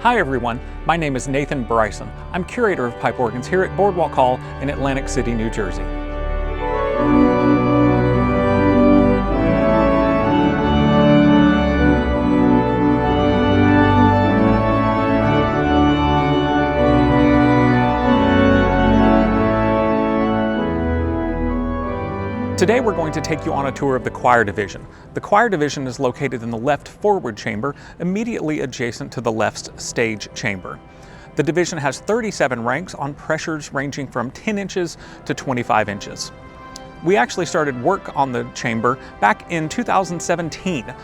Hi everyone, my name is Nathan Bryson. I'm curator of pipe organs here at Boardwalk Hall in Atlantic City, New Jersey. Today we're going to take you on a tour of the choir division. The choir division is located in the left forward chamber, immediately adjacent to the left stage chamber. The division has 37 ranks on pressures ranging from 10 inches to 25 inches. We actually started work on the chamber back in 2017.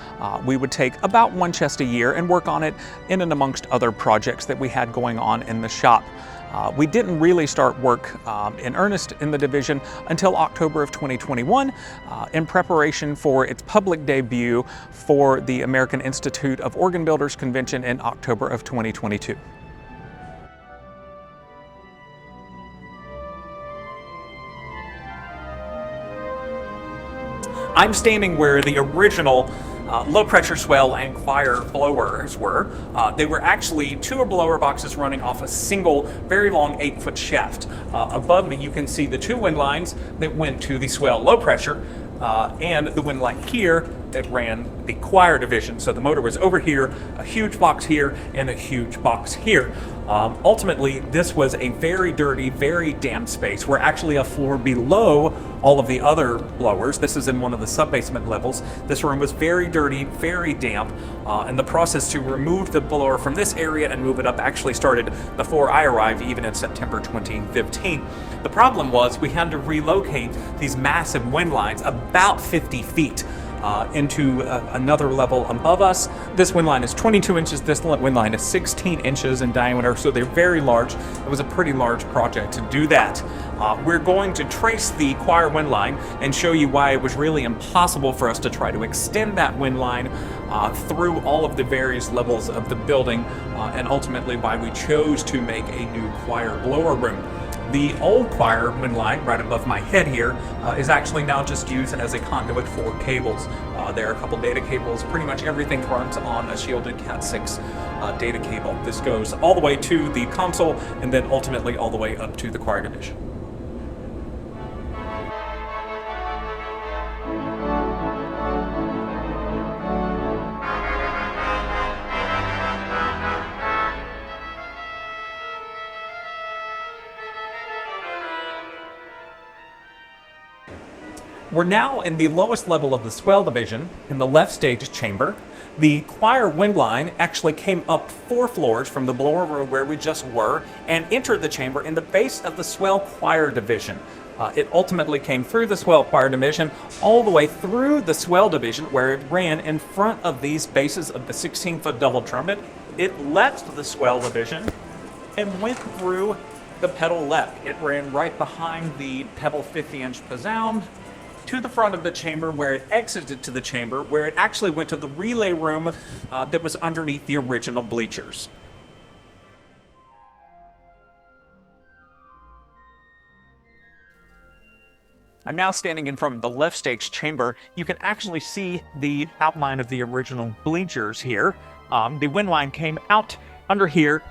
We would take about one chest a year and work on it in and amongst other projects that we had going on in the shop. We didn't really start work in earnest in the division until October of 2021 in preparation for its public debut for the American Institute of Organ Builders Convention in October of 2022. I'm standing where the original low pressure swell and choir blowers were. They were actually two blower boxes running off a single, very long 8-foot shaft. Above me you can see the two wind lines that went to the swell low pressure and the wind line here that ran the choir division. So the motor was over here, a huge box here, and a huge box here. Ultimately, this was a very dirty, very damp space. We're actually a floor below all of the other blowers. This is in one of the sub-basement levels. This room was very dirty, very damp, and the process to remove the blower from this area and move it up actually started before I arrived, even in September 2015. The problem was we had to relocate these massive wind lines about 50 feet into another level above us. This wind line is 22 inches, this wind line is 16 inches in diameter, so they're very large. It was a pretty large project to do that. We're going to trace the choir wind line and show you why it was really impossible for us to try to extend that wind line through all of the various levels of the building, and ultimately why we chose to make a new choir blower room. The old choir wind line, right above my head here, is actually now just used as a conduit for cables. There are a couple data cables. Pretty much everything runs on a shielded Cat6 data cable. This goes all the way to the console and then ultimately all the way up to the choir division. We're now in the lowest level of the swell division, in the left stage chamber. The choir wind line actually came up 4 floors from the blower room where we just were and entered the chamber in the base of the swell choir division. It ultimately came through the swell choir division all the way through the swell division where it ran in front of these bases of the 16-foot double trumpet. It left the swell division and went through the pedal left. It ran right behind the pedal 50-inch pizzound to the front of the chamber where it exited to the chamber where it actually went to the relay room that was underneath the original bleachers. I'm now standing in front of the left stage chamber. You can actually see the outline of the original bleachers here. The wind line came out under here,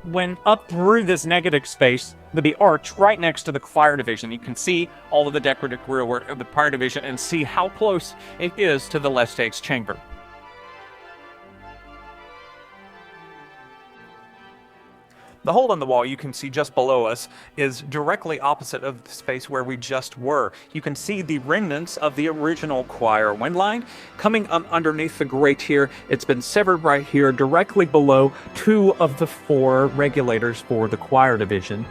went up through this negative space to the arch right next to the choir division. You can see all of the decorative grillwork of the choir division and see how close it is to the left stage chamber. The hole in the wall you can see just below us is directly opposite of the space where we just were. You can see the remnants of the original choir wind line coming up underneath the grate here. It's been severed right here directly below 2 of the 4 regulators for the choir division.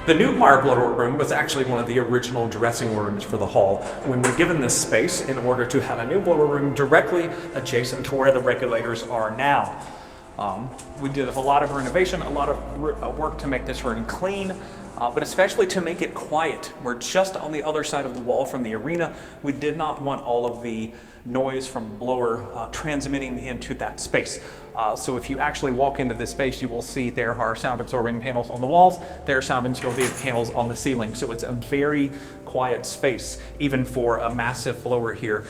The new choir blower room was actually one of the original dressing rooms for the hall. We were given this space in order to have a new blower room directly adjacent to where the regulators are now. We did a lot of renovation, a lot of work to make this room clean. but especially to make it quiet. We're just on the other side of the wall from the arena. We did not want all of the noise from the blower transmitting into that space. So if you actually walk into this space, you will see there are sound absorbing panels on the walls, there are sound absorbing panels on the ceiling. So it's a very quiet space, even for a massive blower here.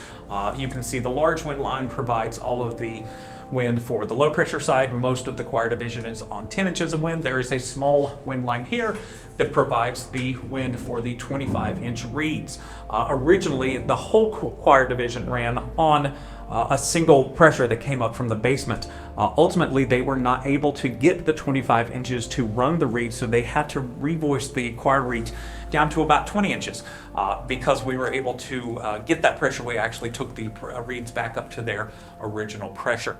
You can see the large wind line provides all of the wind for the low pressure side. Most of the choir division is on 10 inches of wind. There is a small wind line here that provides the wind for the 25-inch reeds. Originally, the whole choir division ran on a single pressure that came up from the basement. Ultimately, they were not able to get the 25 inches to run the reeds, so they had to revoice the choir reeds down to about 20 inches. Because we were able to get that pressure, we actually took the reeds back up to their original pressure.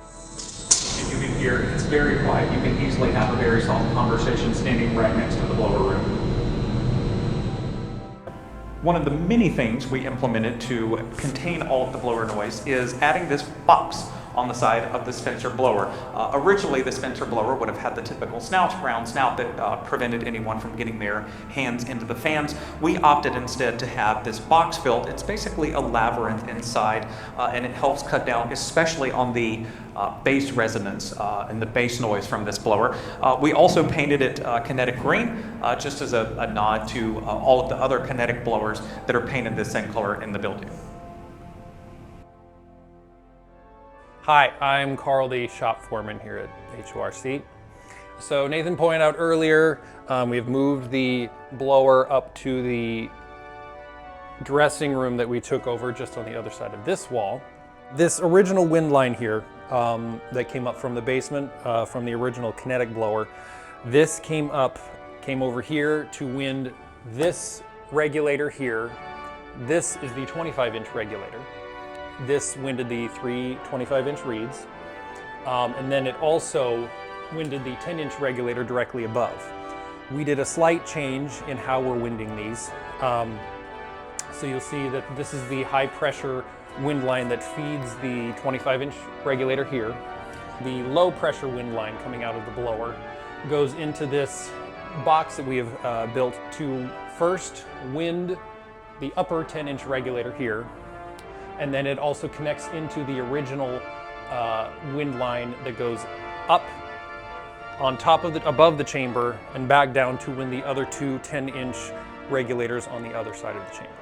As you can hear, it's very quiet. You can easily have a very soft conversation standing right next to the blower room. One of the many things we implemented to contain all of the blower noise is adding this box on the side of the Spencer blower. Originally, the Spencer blower would have had the typical snout, round snout that prevented anyone from getting their hands into the fans. We opted instead to have this box built. It's basically a labyrinth inside, and it helps cut down, especially on the bass resonance and the bass noise from this blower. We also painted it kinetic green, just as a nod to all of the other kinetic blowers that are painted the same color in the building. Hi, I'm Carl, the shop foreman here at HORC. So Nathan pointed out earlier, we've moved the blower up to the dressing room that we took over just on the other side of this wall. This original wind line here that came up from the basement, from the original kinetic blower, this came over here to wind this regulator here. This is the 25-inch regulator. This winded the three 25-inch reeds, and then it also winded the 10-inch regulator directly above. We did a slight change in how we're winding these. So you'll see that this is the high pressure wind line that feeds the 25-inch regulator here. The low pressure wind line coming out of the blower goes into this box that we have built to first wind the upper 10-inch regulator here. And then it also connects into the original wind line that goes up on top of above the chamber and back down to win the other two 10-inch regulators on the other side of the chamber.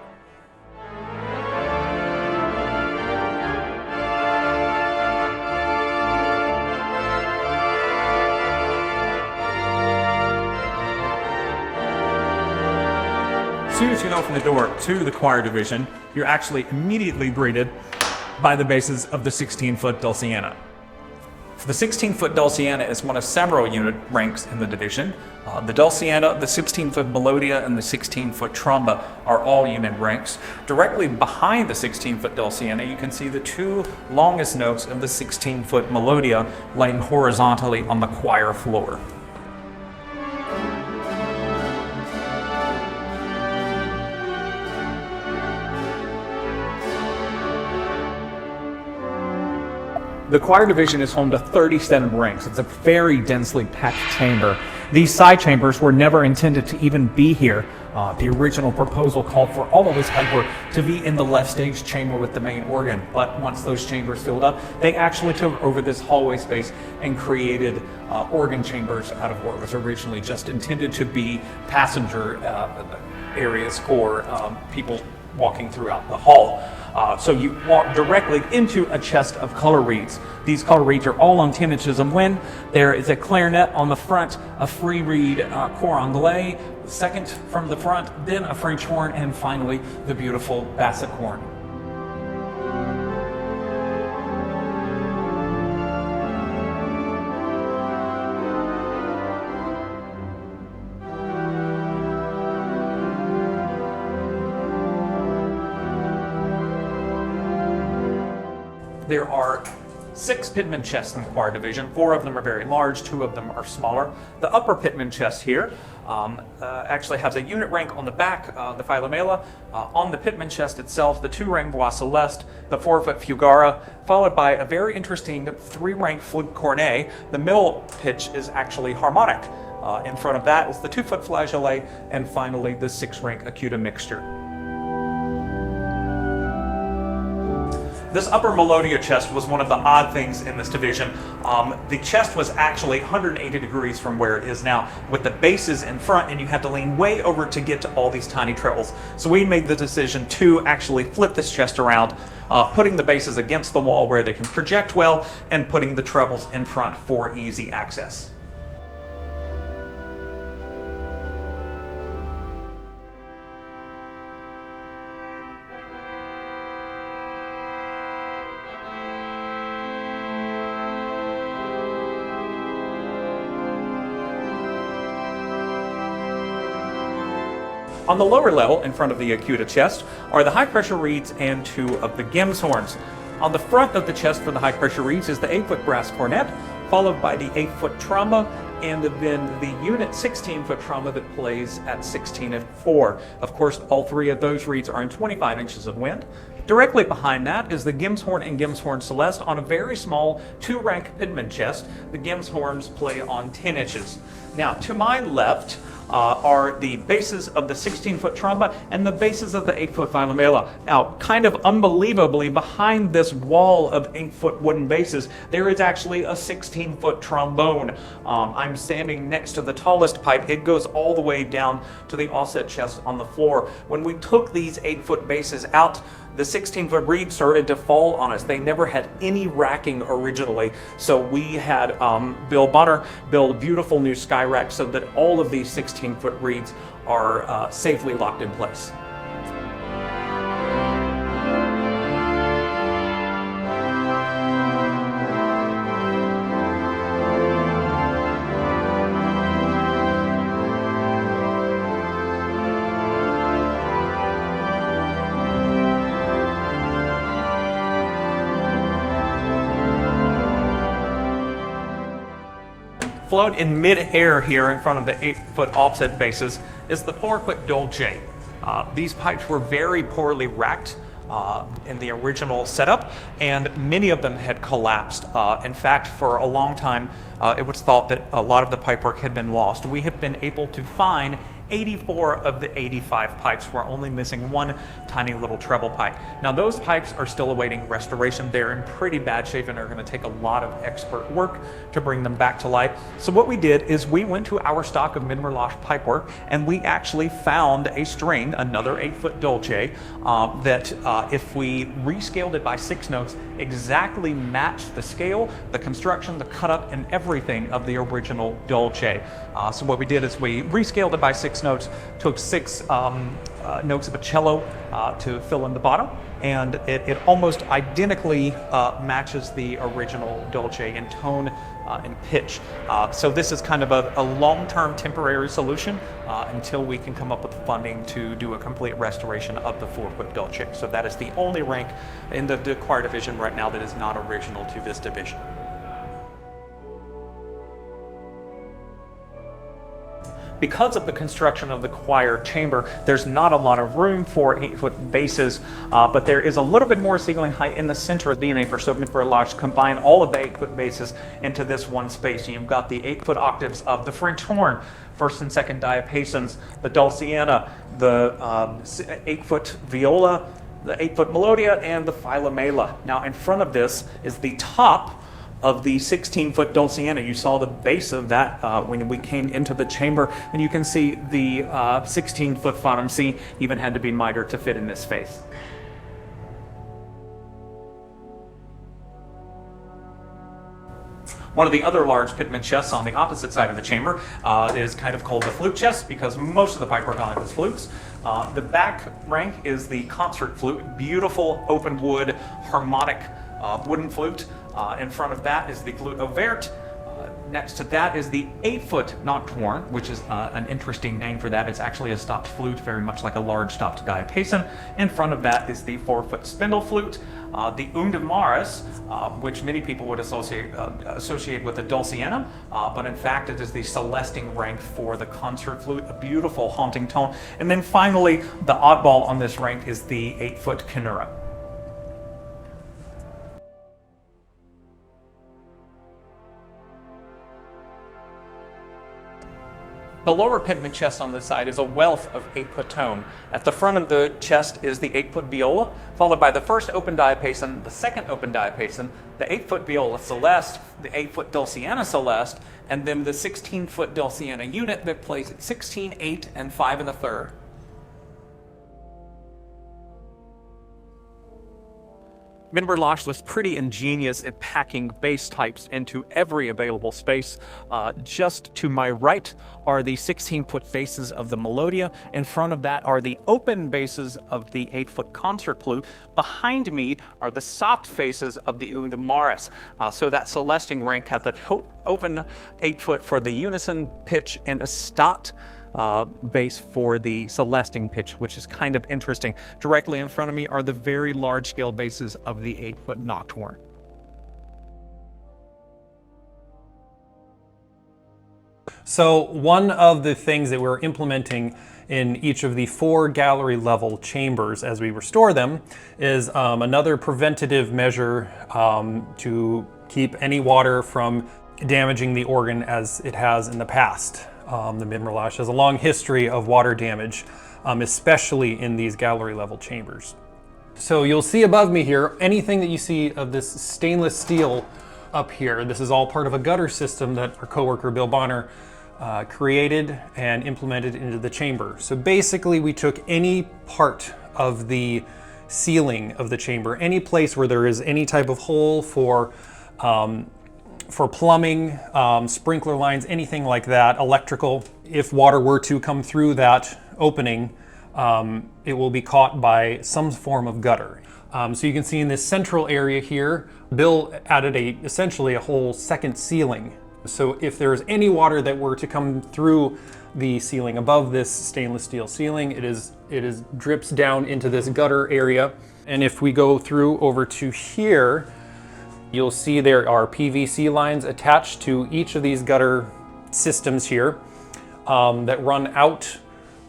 As soon as you open the door to the choir division, you're actually immediately greeted by the basses of the 16-foot Dulciana. The 16-foot Dulciana is one of several unit ranks in the division. The Dulciana, the 16-foot Melodia, and the 16-foot Tromba are all unit ranks. Directly behind the 16-foot Dulciana, you can see the two longest notes of the 16-foot Melodia laying horizontally on the choir floor. The choir division is home to 37 ranks. It's a very densely packed chamber. These side chambers were never intended to even be here. The original proposal called for all of this pipework to be in the left stage chamber with the main organ. But once those chambers filled up, they actually took over this hallway space and created organ chambers out of what was originally just intended to be passenger areas for people walking throughout the hall. So you walk directly into a chest of color reeds. These color reeds are all on 10 inches of wind. There is a clarinet on the front, a free reed cor anglais, second from the front, then a French horn, and finally the beautiful basset horn. There are 6 pitman chests in the choir division. 4 of them are very large, 2 of them are smaller. The upper pitman chest here actually has a unit rank on the back, the Philomela. On the pitman chest itself, the 2-rank Voix Celeste, the 4-foot Fugara, followed by a very interesting 3-rank flute cornet. The middle pitch is actually harmonic. In front of that is the 2-foot flageolet, and finally the 6-rank Acuta mixture. This upper Melodia chest was one of the odd things in this division. The chest was actually 180 degrees from where it is now, with the basses in front, and you had to lean way over to get to all these tiny trebles. So we made the decision to actually flip this chest around, putting the basses against the wall where they can project well, and putting the trebles in front for easy access. On the lower level, in front of the Acuta chest, are the high-pressure reeds and 2 of the Gims horns. On the front of the chest for the high-pressure reeds is the 8-foot brass cornet, followed by the 8-foot tromba, and then the unit 16-foot tromba that plays at 16 and 4. Of course, all 3 of those reeds are in 25 inches of wind. Directly behind that is the Gims horn and Gims horn Celeste on a very small 2-rank pitman chest. The Gims horns play on 10 inches. Now, to my left are the bases of the 16-foot tromba and the bases of the 8-foot Philomela. Now, kind of unbelievably, behind this wall of 8-foot wooden bases, there is actually a 16-foot trombone. I'm standing next to the tallest pipe. It goes all the way down to the offset chest on the floor. When we took these 8-foot bases out, the 16-foot reed started to fall on us. They never had any racking originally, so we had Bill Bonner build beautiful new sky racks so that all of these 16-foot reeds are safely locked in place. Float in mid-air here in front of the 8-foot offset bases is the 4-foot Dolce. These pipes were very poorly racked in the original setup, and many of them had collapsed. In fact, for a long time, it was thought that a lot of the pipework had been lost. We have been able to find 84 of the 85 pipes. We're only missing 1 tiny little treble pipe. Now, those pipes are still awaiting restoration. They're in pretty bad shape and are going to take a lot of expert work to bring them back to life. So what we did is we went to our stock of Midmer-Losh pipework, and we actually found a string, another 8-foot Dolce, that if we rescaled it by 6 notes, exactly matched the scale, the construction, the cut-up, and everything of the original Dolce. So what we did is we rescaled it by 6 notes, took 6 notes of a cello to fill in the bottom, and it almost identically matches the original Dolce in tone and pitch. So this is kind of a long-term temporary solution until we can come up with funding to do a complete restoration of the 4-foot Dolce. So that is the only rank in the choir division right now that is not original to this division. Because of the construction of the choir chamber, there's not a lot of room for 8-foot bases, but there is a little bit more ceiling height in the center of the neighbor. So Midmer-Losh combine all of the 8-foot bases into this one space. And you've got the 8-foot octaves of the French horn, first and second diapasons, the dulciana, the 8-foot viola, the 8-foot melodia, and the Philomela. Now, in front of this is the top of the 16-foot dulciana. You saw the base of that when we came into the chamber, and you can see the 16-foot bottom C even had to be mitered to fit in this space. One of the other large pitman chests on the opposite side of the chamber is kind of called the flute chest because most of the pipework on it is flutes. The back rank is the concert flute, beautiful open wood harmonic wooden flute. In front of that is the flute Overture. Next to that is the 8-foot nocturne, which is an interesting name for that. It's actually a stopped flute, very much like a large stopped diapason. In front of that is the 4-foot spindle flute. The Undamaris, which many people would associate with the dulciana, but in fact it is the celesting rank for the concert flute, a beautiful haunting tone. And then finally, the oddball on this rank is the 8-foot canura. The lower pendant chest on this side is a wealth of 8-foot tone. At the front of the chest is the 8-foot viola, followed by the first open diapason, the second open diapason, the 8-foot viola celeste, the 8-foot dulciana celeste, and then the 16-foot dulciana unit that plays at 16, 8, and 5 1/3. Midmer-Losh was pretty ingenious at packing bass types into every available space. Just to my right are the 16-foot faces of the Melodia. In front of that are the open bases of the 8-foot concert flute. Behind me are the soft faces of the Undamaris. So that celesting rank had the open 8-foot for the unison pitch and a stopped bass for the celesting pitch, which is kind of interesting. Directly in front of me are the very large scale basses of the 8-foot nocturne. So one of the things that we're implementing in each of the 4 gallery level chambers as we restore them is another preventative measure to keep any water from damaging the organ as it has in the past. The Midmer-Losh has a long history of water damage, especially in these gallery level chambers. So you'll see above me here, anything that you see of this stainless steel up here, this is all part of a gutter system that our coworker Bill Bonner created and implemented into the chamber. So basically we took any part of the ceiling of the chamber, any place where there is any type of hole for plumbing, sprinkler lines, anything like that, electrical. If water were to come through that opening, it will be caught by some form of gutter. So you can see in this central area here, Bill added essentially a whole second ceiling. So if there's any water that were to come through the ceiling above this stainless steel ceiling, it drips down into this gutter area. And if we go through over to here, you'll see there are PVC lines attached to each of these gutter systems here that run out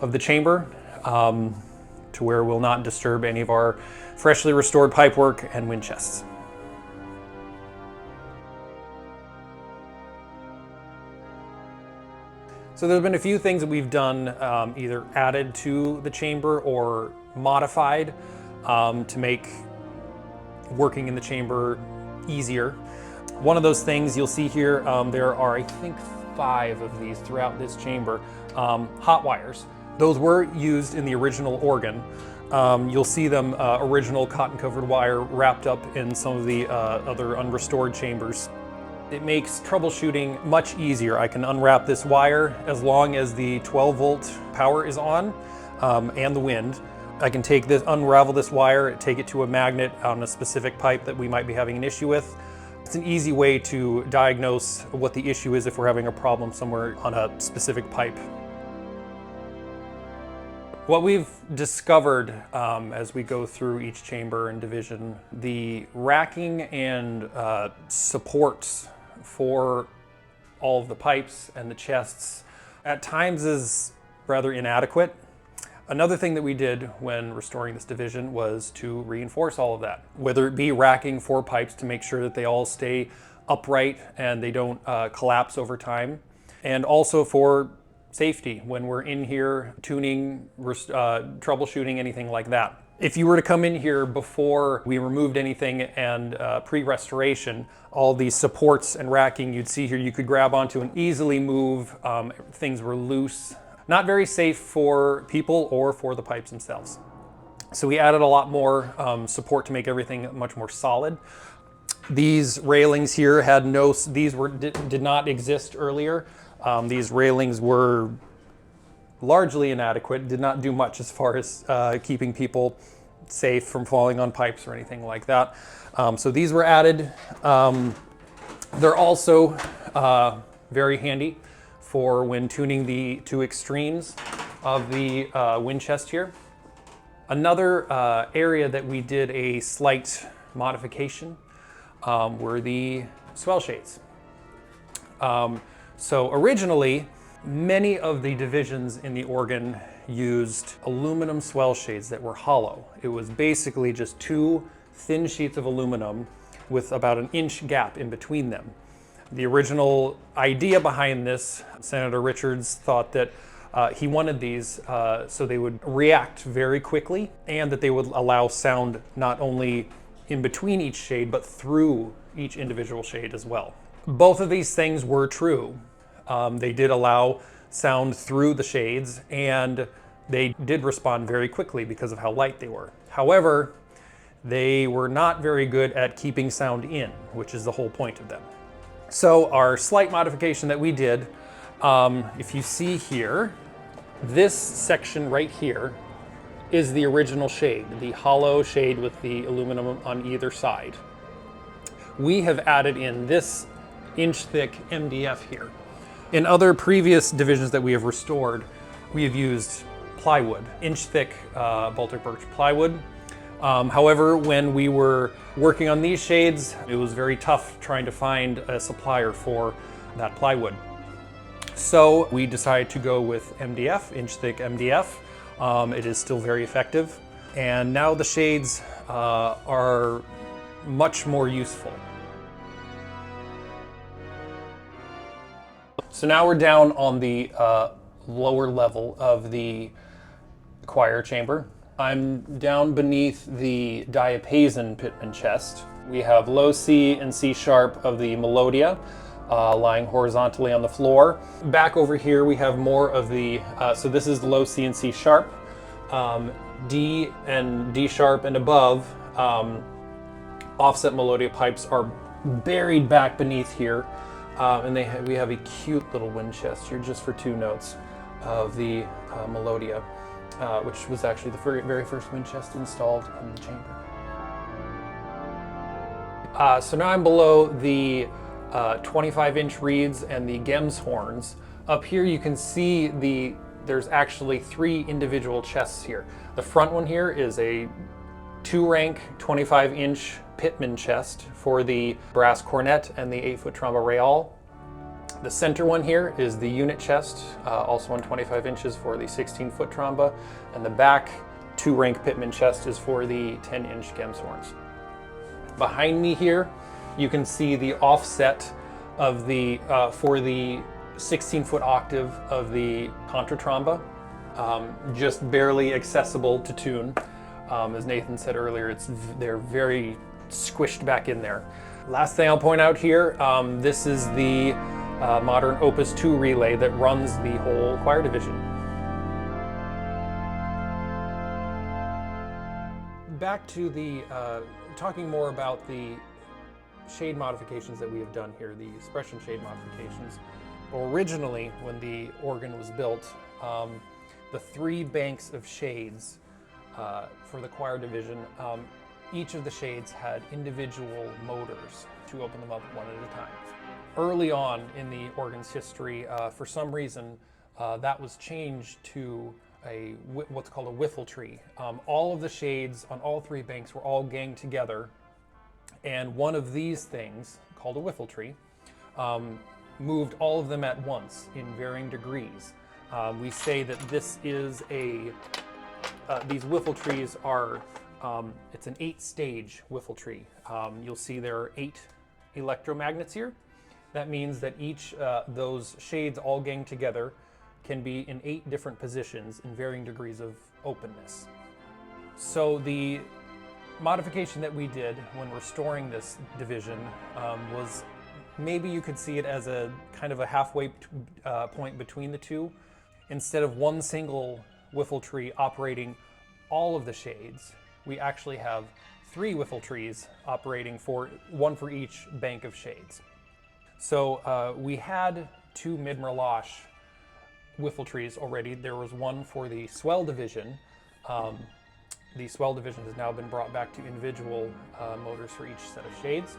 of the chamber to where we'll not disturb any of our freshly restored pipework and wind chests. So there's been a few things that we've done, either added to the chamber or modified to make working in the chamber easier. One of those things you'll see here, there are, I think, 5 of these throughout this chamber, hot wires. Those were used in the original organ. You'll see them original cotton covered wire wrapped up in some of the other unrestored chambers. It makes troubleshooting much easier. I can unwrap this wire as long as the 12-volt power is on and the wind. I can unravel this wire, take it to a magnet on a specific pipe that we might be having an issue with. It's an easy way to diagnose what the issue is if we're having a problem somewhere on a specific pipe. What we've discovered as we go through each chamber and division, the racking and supports for all of the pipes and the chests at times is rather inadequate. Another thing that we did when restoring this division was to reinforce all of that, whether it be racking 4 pipes to make sure that they all stay upright and they don't collapse over time, and also for safety when we're in here tuning, troubleshooting, anything like that. If you were to come in here before we removed anything and pre-restoration, all these supports and racking you'd see here, you could grab onto and easily move. Things were loose. Not very safe for people or for the pipes themselves. So we added a lot more support to make everything much more solid. These railings here did not exist earlier. These railings were largely inadequate, did not do much as far as keeping people safe from falling on pipes or anything like that. So these were added. They're also Very handy for when tuning the two extremes of the wind chest here. Another area that we did a slight modification were the swell shades. So originally, many of the divisions in the organ used aluminum swell shades that were hollow. It was basically just two thin sheets of aluminum with about an inch gap in between them. The original idea behind this, Senator Richards thought that he wanted these so they would react very quickly and that they would allow sound not only in between each shade but through each individual shade as well. Both of these things were true. They did allow sound through the shades and they did respond very quickly because of how light they were. However, they were not very good at keeping sound in, which is the whole point of them. So our slight modification that we did, if you see here, this section right here is the original shade, the hollow shade with the aluminum on either side. We have added in this inch-thick MDF here. In other previous divisions that we have restored, we have used plywood, inch-thick Baltic birch plywood. However, when we were working on these shades, it was very tough trying to find a supplier for that plywood. So we decided to go with MDF, inch-thick MDF. It is still very effective. And now the shades are much more useful. So now we're down on the lower level of the choir chamber. I'm down beneath the diapason pitman chest. We have low C and C sharp of the melodia lying horizontally on the floor. Back over here we have more of the, so this is low C and C sharp. D and D sharp and above offset melodia pipes are buried back beneath here. And we have a cute little wind chest here just for two notes of the melodia. Which was actually the very first wind chest installed in the chamber. So now I'm below the 25-inch reeds and the Gems horns. Up here you can see there's actually three individual chests here. The front one here is a 2-rank 25-inch pitman chest for the brass cornet and the 8-foot tromba real. The center one here is the unit chest, also on 25 inches for the 16-foot tromba, and the back 2-rank pitman chest is for the 10-inch Gems horns. Behind me here, you can see the offset of the for the 16-foot octave of the contra tromba, just barely accessible to tune. As Nathan said earlier, they're very squished back in there. Last thing I'll point out here, this is the modern Opus 2 relay that runs the whole choir division. Back to the, talking more about the shade modifications that we have done here, the expression shade modifications. Originally, when the organ was built, the 3 banks of shades for the choir division, each of the shades had individual motors to open them up one at a time. Early on in the organ's history, for some reason, that was changed to what's called a whiffletree. All of the shades on all 3 banks were all ganged together, and one of these things, called a whiffletree, moved all of them at once in varying degrees. We say that this is these whiffletrees are, it's an 8-stage whiffletree. You'll see there are 8 electromagnets here. That means that each those shades all gang together can be in 8 different positions in varying degrees of openness. So the modification that we did when restoring this division was, maybe you could see it as a kind of a halfway point between the two. Instead of one single whiffletree operating all of the shades, we actually have 3 whiffletrees operating one for each bank of shades. So we had 2 Midmer-Losh whiffletrees already. There was one for the Swell division. The Swell division has now been brought back to individual motors for each set of shades.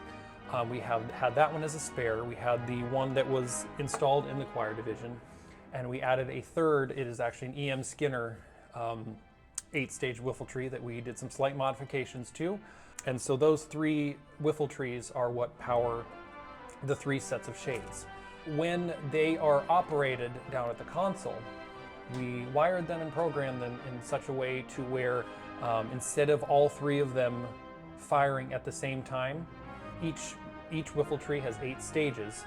We have had that one as a spare. We had the one that was installed in the choir division, and we added a third. It is actually an E.M. Skinner 8-stage whiffletree that we did some slight modifications to. And so those 3 whiffletrees are what power the 3 sets of shades. When they are operated down at the console, we wired them and programmed them in such a way to where instead of all 3 of them firing at the same time, each whiffletree has 8 stages.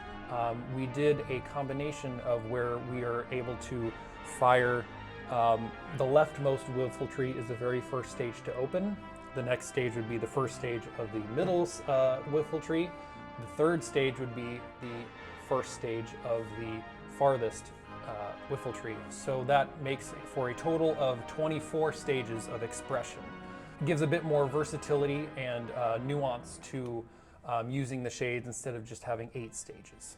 We did a combination of where we are able to fire the leftmost whiffletree is the very first stage to open. The next stage would be the first stage of the middle whiffletree. The third stage would be the first stage of the farthest whiffletree. So that makes for a total of 24 stages of expression. It gives a bit more versatility and nuance to using the shades instead of just having 8 stages.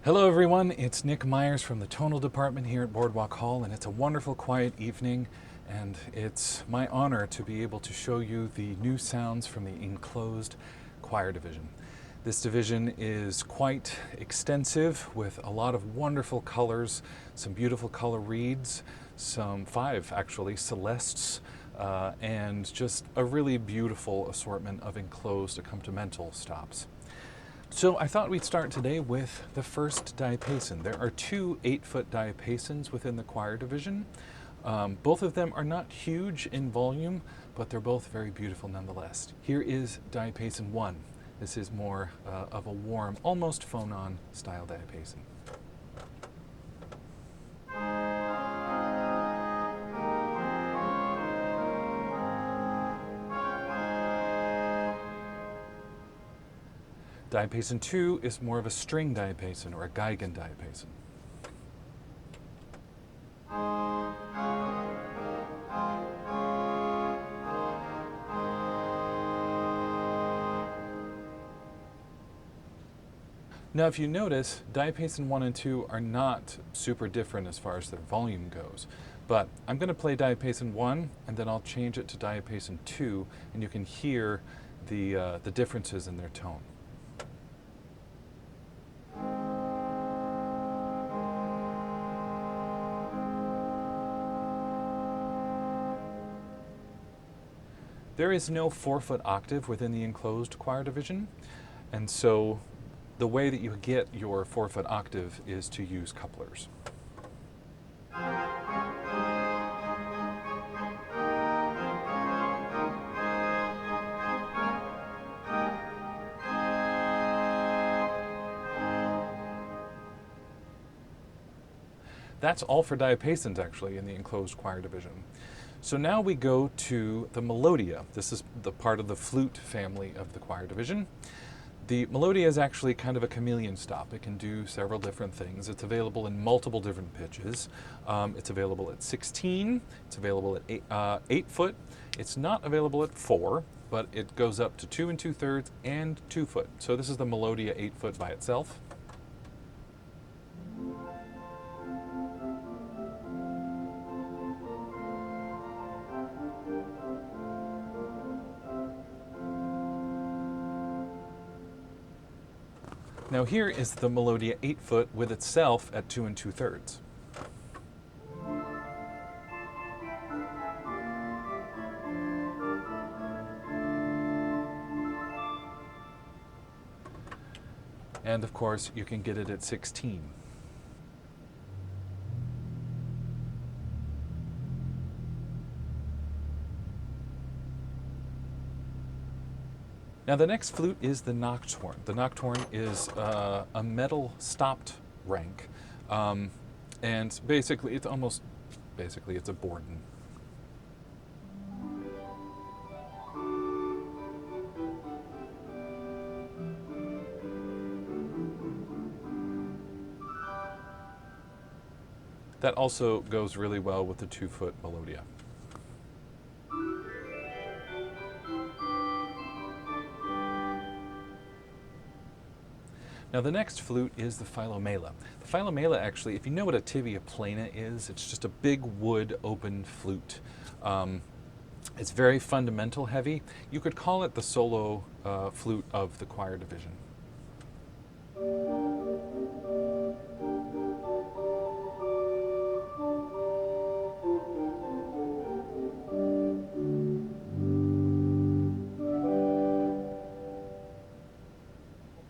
Hello everyone, it's Nick Myers from the Tonal department here at Boardwalk Hall, and it's a wonderful quiet evening, and it's my honor to be able to show you the new sounds from the enclosed choir division. This division is quite extensive with a lot of wonderful colors, some beautiful color reeds, some 5 actually, celestes, and just a really beautiful assortment of enclosed accompanimental stops. So I thought we'd start today with the first diapason. There are 2 8-foot diapasons within the choir division. Both of them are not huge in volume, but they're both very beautiful nonetheless. Here is diapason 1. This is more of a warm, almost phonon style diapason. Diapason 2 is more of a string diapason or a Geigen diapason. Now if you notice, diapason 1 and 2 are not super different as far as their volume goes, but I'm going to play diapason 1 and then I'll change it to diapason 2 and you can hear the differences in their tone. There is no 4-foot octave within the enclosed choir division, and so the way that you get your 4-foot octave is to use couplers. That's all for diapasons actually in the enclosed choir division. So now we go to the melodia. This is the part of the flute family of the choir division. The melodia is actually kind of a chameleon stop. It can do several different things. It's available in multiple different pitches. It's available at 16. It's available at 8 foot. It's not available at 4, but it goes up to 2 2/3 and 2 foot. So this is the melodia 8 foot by itself. Now here is the melodia 8 foot with itself at 2 2/3. And of course you can get it at 16. Now the next flute is the nocturne. The nocturne is a metal stopped rank, and basically it's a Borden. That also goes really well with the 2-foot melodia. Now the next flute is the philomela. The philomela actually, if you know what a tibia plana is, it's just a big wood open flute. It's very fundamental heavy. You could call it the solo flute of the choir division.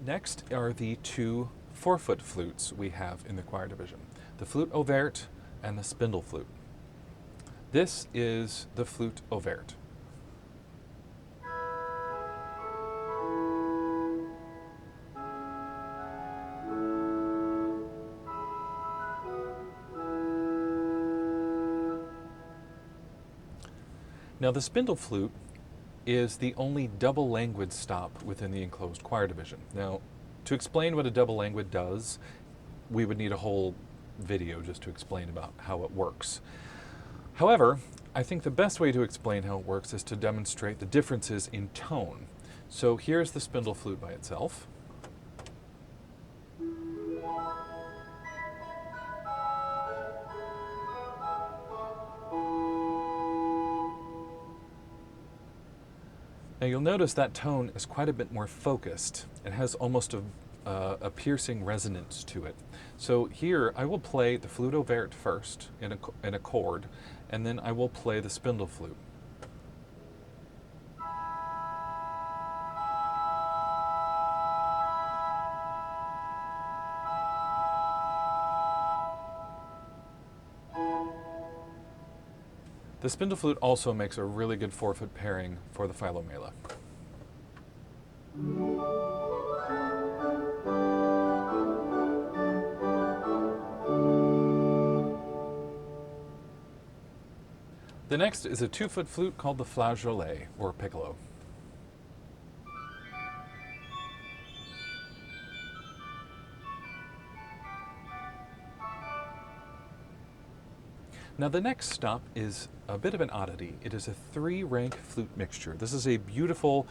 Next are the two 4-foot flutes we have in the choir division, the flute ouverte and the spindle flute. This is the flute ouverte. Now the spindle flute is the only double languid stop within the enclosed choir division. Now, to explain what a double languid does, we would need a whole video just to explain about how it works. However, I think the best way to explain how it works is to demonstrate the differences in tone. So here's the spindle flute by itself. Now you'll notice that tone is quite a bit more focused. It has almost a piercing resonance to it. So here I will play the flute ouverte first in a chord, and then I will play the spindle flute. The spindle flute also makes a really good 4-foot pairing for the philomela. The next is a 2-foot flute called the flageolet, or piccolo. Now the next stop is a bit of an oddity. It is a 3-rank flute mixture. This is a beautiful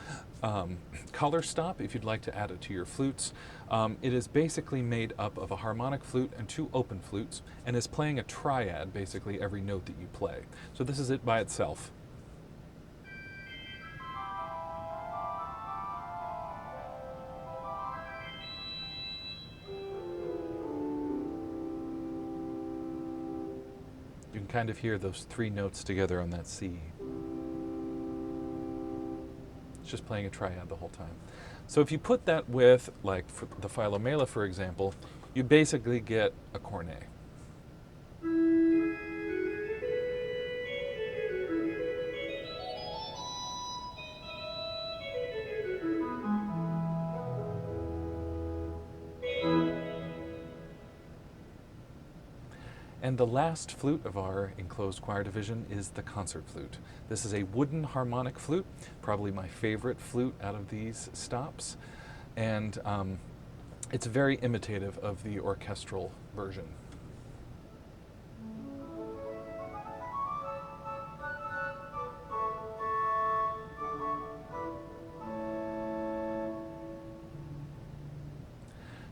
color stop if you'd like to add it to your flutes. It is basically made up of a harmonic flute and 2 open flutes, and is playing a triad basically every note that you play. So this is it by itself. You can kind of hear those 3 notes together on that C. It's just playing a triad the whole time. So if you put that with, like, for the philomela, for example, you basically get a cornet. And the last flute of our enclosed choir division is the concert flute. This is a wooden harmonic flute, probably my favorite flute out of these stops. And it's very imitative of the orchestral version.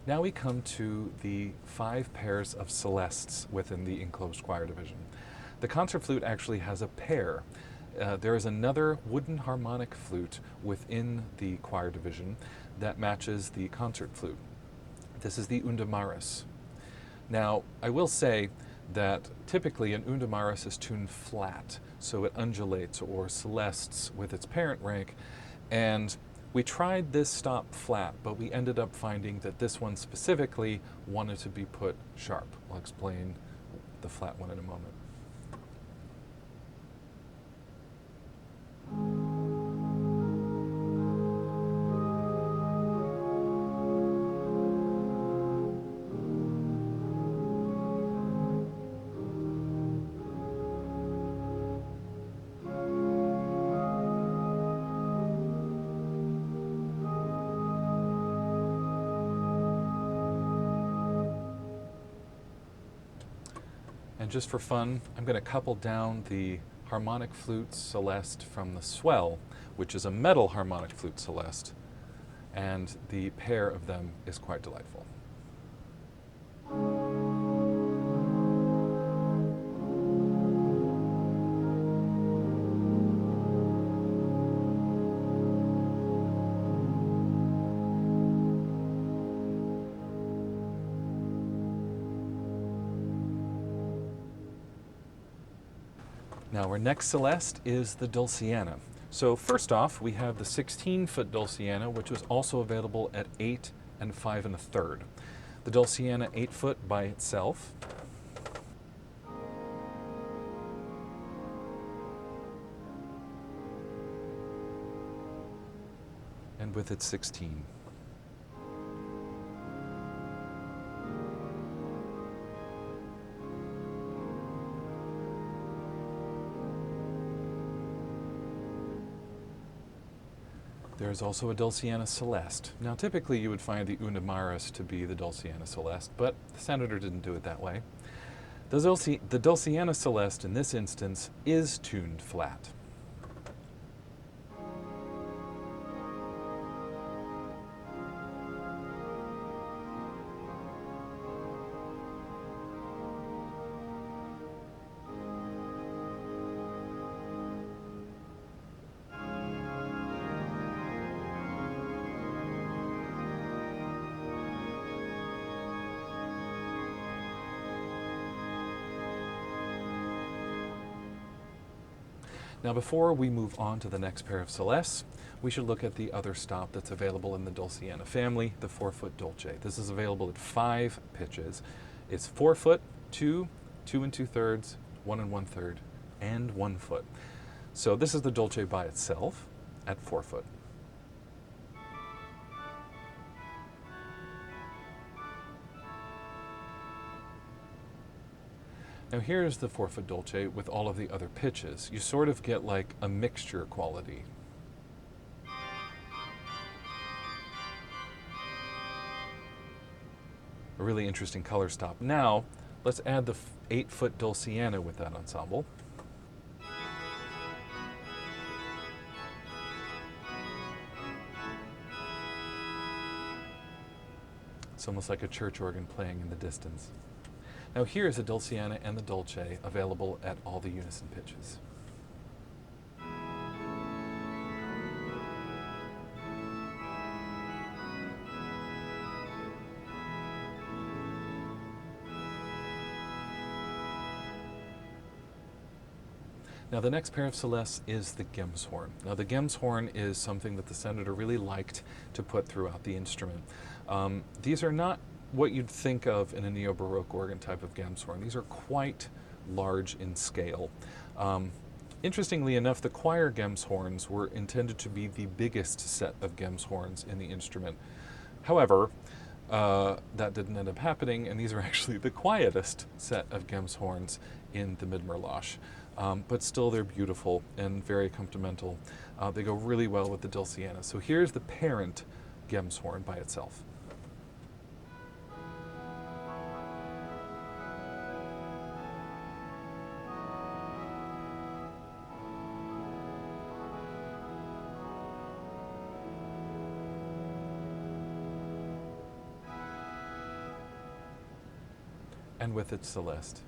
Now we come to the 5 pairs of celestes within the enclosed choir division. The concert flute actually has a pair. There is another wooden harmonic flute within the choir division that matches the concert flute. This is the undamaris. Now, I will say that typically an undamaris is tuned flat, so it undulates or celestes with its parent rank, and we tried this stop flat, but we ended up finding that this one specifically wanted to be put sharp. I'll explain the flat one in a moment. And just for fun, I'm going to couple down the harmonic flute celeste from the Swell, which is a metal harmonic flute celeste, and the pair of them is quite delightful. Now our next Celeste is the Dulciana. So first off, we have the 16-foot Dulciana, which was also available at 8 and 5 1/3. The Dulciana 8-foot by itself. And with its 16. There's also a Dulciana Celeste. Now typically you would find the Una Maris to be the Dulciana Celeste, but the Senator didn't do it that way. The Dulciana Celeste in this instance is tuned flat. Now before we move on to the next pair of Celestes, we should look at the other stop that's available in the Dulciana family, the 4-foot Dolce. This is available at 5 pitches. It's 4 foot, 2, 2 2/3, 1 1/3, and 1 foot. So this is the Dolce by itself at 4 foot. Now here's the 4-foot Dolce with all of the other pitches. You sort of get like a mixture quality. A really interesting color stop. Now, let's add the 8-foot Dulciana with that ensemble. It's almost like a church organ playing in the distance. Now here is the Dulciana and the Dolce available at all the unison pitches. Now the next pair of Celestes is the Gemshorn. Now the Gemshorn is something that the Senator really liked to put throughout the instrument. These are not what you'd think of in a neo-Baroque organ type of Gemshorn. These are quite large in scale. Interestingly enough, the choir Gemshorns were intended to be the biggest set of Gemshorns in the instrument. However, that didn't end up happening, and these are actually the quietest set of Gemshorns in the Midmer-Losh. But still they're beautiful and very accompanimental. They go really well with the Dulciana. So here's the parent Gemshorn by itself. And with its Celeste.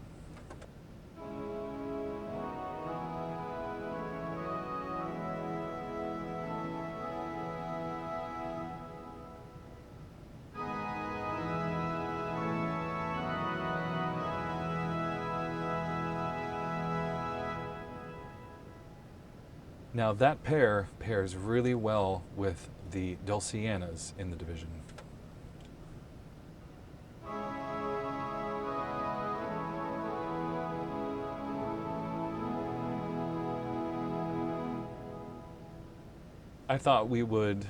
Now that pair pairs really well with the Dulcianas in the division. I thought we would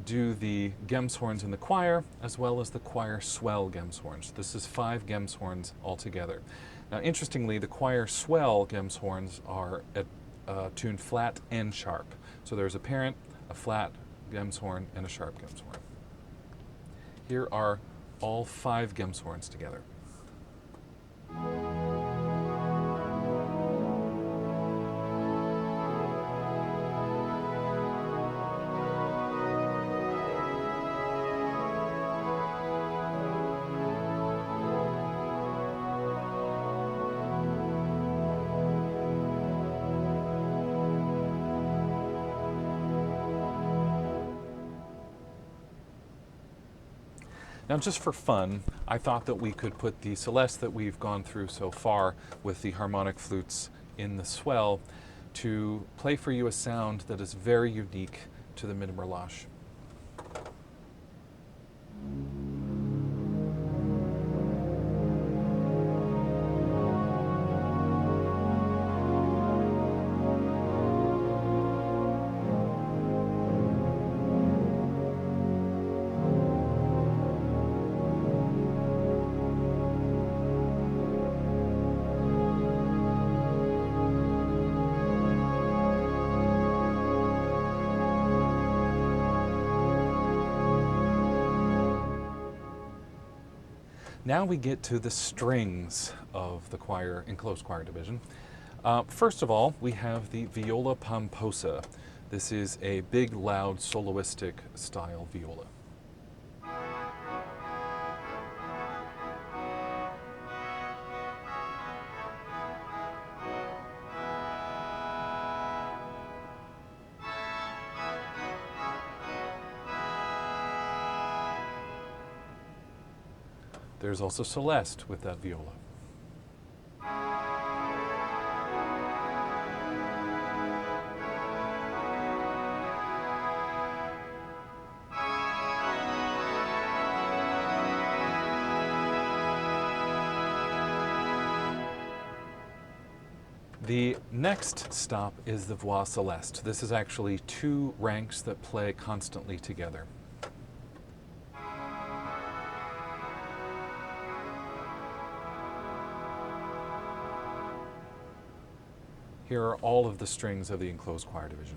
do the Gemshorns in the choir as well as the choir Swell Gemshorns. This is 5 Gemshorns altogether. Now interestingly, the choir Swell Gemshorns are tuned flat and sharp. So there's a parent, a flat Gemshorn, and a sharp Gemshorn. Here are all 5 Gemshorns together. Now, just for fun, I thought that we could put the Celeste that we've gone through so far with the harmonic flutes in the Swell to play for you a sound that is very unique to the Midmer-Losh. Now we get to the strings of the choir, enclosed choir division. First of all, we have the viola pomposa. This is a big, loud, soloistic style viola. There's also Celeste with that viola. The next stop is the Voix Celeste. This is actually two ranks that play constantly together. Here are all of the strings of the enclosed choir division.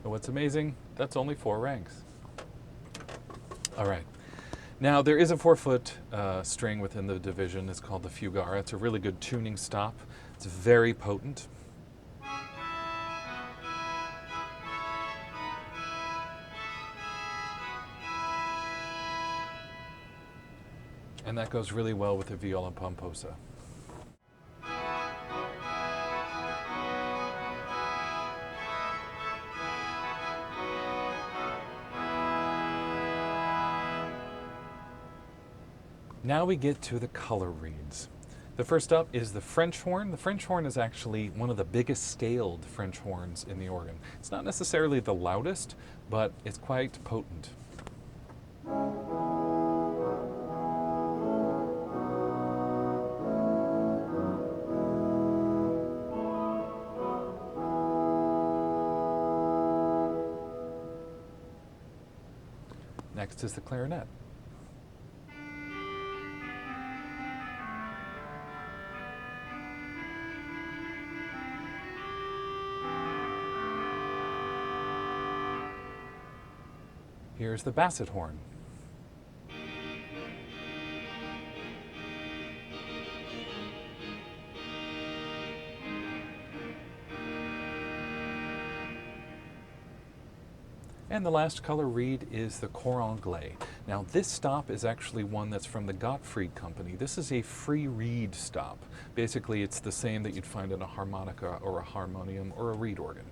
And what's amazing, that's only 4 ranks. All right. Now, there is a 4-foot string within the division. It's called the Fugara. It's a really good tuning stop. It's very potent. And that goes really well with the viola pomposa. Now we get to the color reeds. The first up is the French horn. The French horn is actually one of the biggest scaled French horns in the organ. It's not necessarily the loudest, but it's quite potent. Next is the clarinet. Here's the basset horn. And the last color reed is the cor anglais. Now this stop is actually one that's from the Gottfried Company. This is a free reed stop. Basically it's the same that you'd find in a harmonica or a harmonium or a reed organ.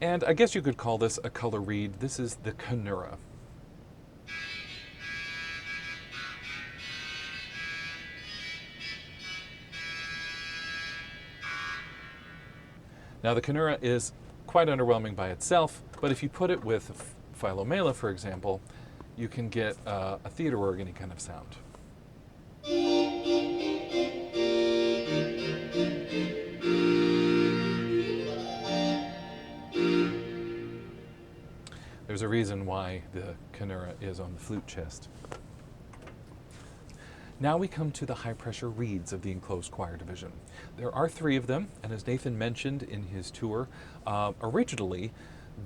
And I guess you could call this a color reed. This is the canura. Now the canura is quite underwhelming by itself, but if you put it with philomela, for example, you can get a theater organ-y kind of sound. there's a reason why the Curator is on the flute chest. Now we come to the high-pressure reeds of the enclosed choir division. There are 3 of them, and as Nathan mentioned in his tour, originally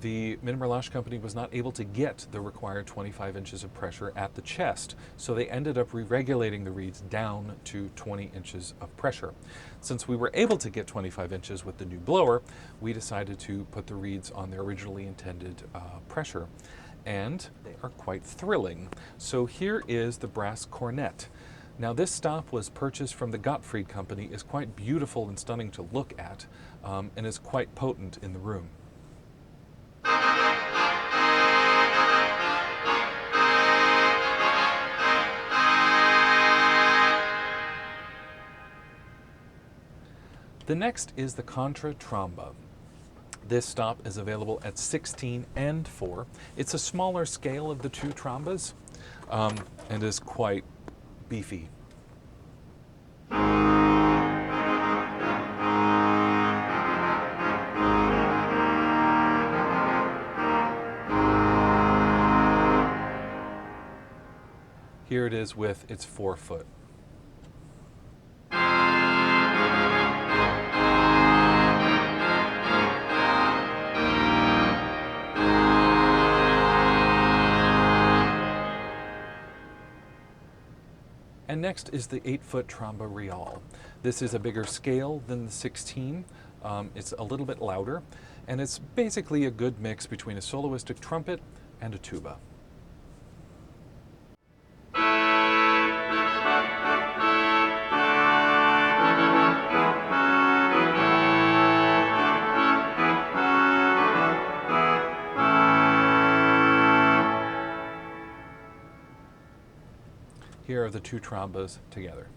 the Midmer-Losh company was not able to get the required 25 inches of pressure at the chest, so they ended up re-regulating the reeds down to 20 inches of pressure. Since we were able to get 25 inches with the new blower, we decided to put the reeds on their originally intended pressure, and they are quite thrilling. So here is the brass cornet. Now this stop was purchased from the Gottfried company, is quite beautiful and stunning to look at, and is quite potent in the room. The next is the contra tromba. This stop is available at 16 and 4. It's a smaller scale of the 2 trombas, and is quite beefy. Here it is with its 4-foot. And next is the 8-foot tromba real. This is a bigger scale than the 16. It's a little bit louder, and it's basically a good mix between a soloistic trumpet and a tuba. Here are the 2 trombas together.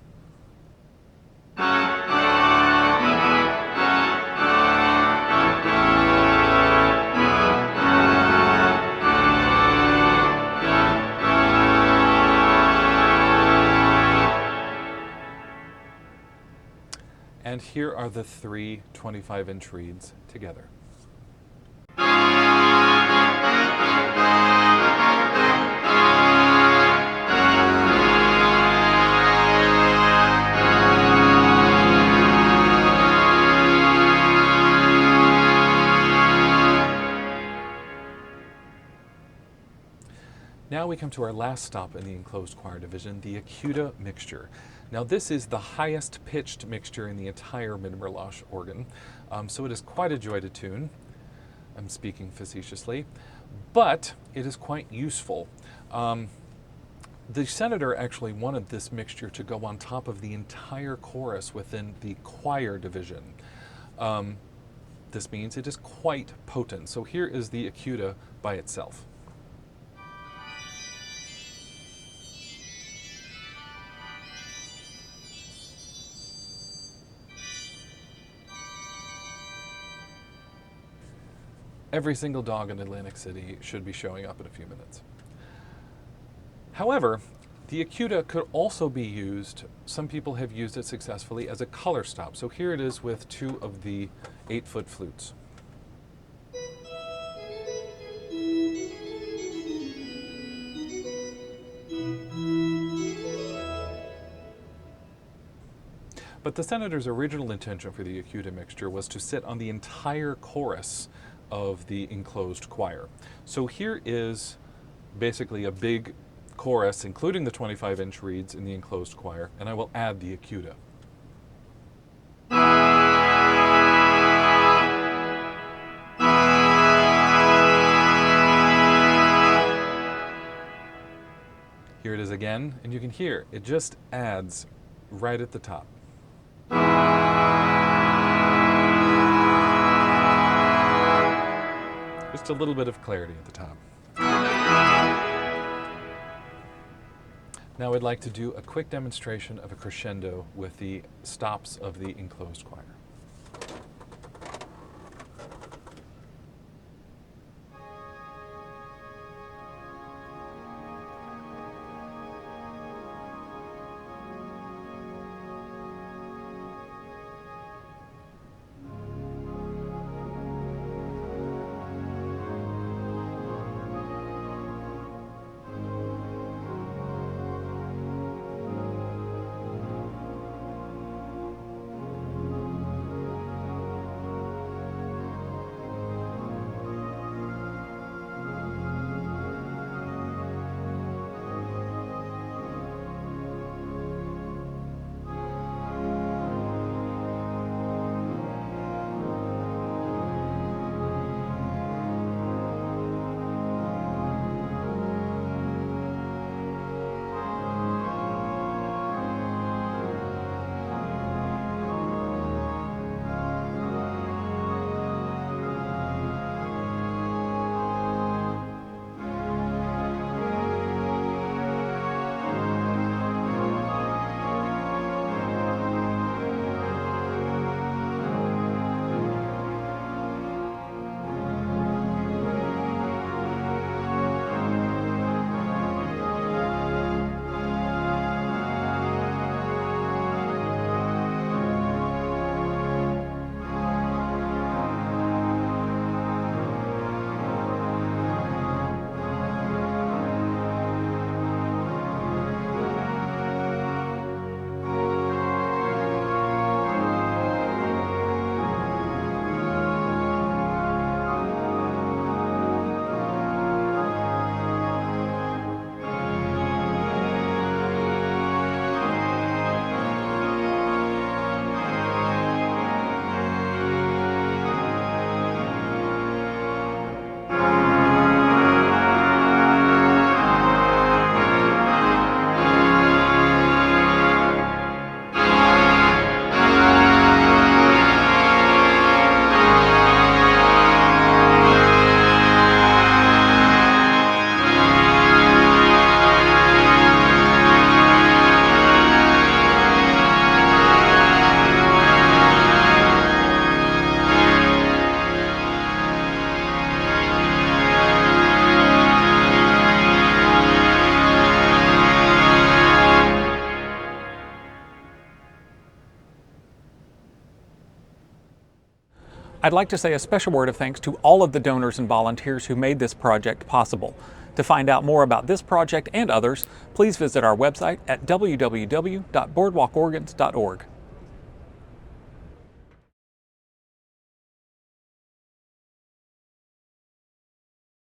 And here are the 3 25-inch reeds together. Now we come to our last stop in the enclosed choir division, the Acuta mixture. Now this is the highest pitched mixture in the entire Midmer-Losh organ, so it is quite a joy to tune. I'm speaking facetiously, but it is quite useful. The senator actually wanted this mixture to go on top of the entire chorus within the choir division. This means it is quite potent. So here is the Acuta by itself. Every single dog in Atlantic City should be showing up in a few minutes. However, the Acuta could also be used, some people have used it successfully as a color stop. So here it is with 2 of the 8-foot flutes. But the senator's original intention for the Acuta mixture was to sit on the entire chorus of the enclosed choir. So here is basically a big chorus, including the 25-inch reeds in the enclosed choir, and I will add the Acuta. Here it is again, and you can hear it just adds right at the top. Just a little bit of clarity at the top. Now I'd like to do a quick demonstration of a crescendo with the stops of the enclosed choir. I'd like to say a special word of thanks to all of the donors and volunteers who made this project possible. To find out more about this project and others, please visit our website at www.boardwalkorgans.org.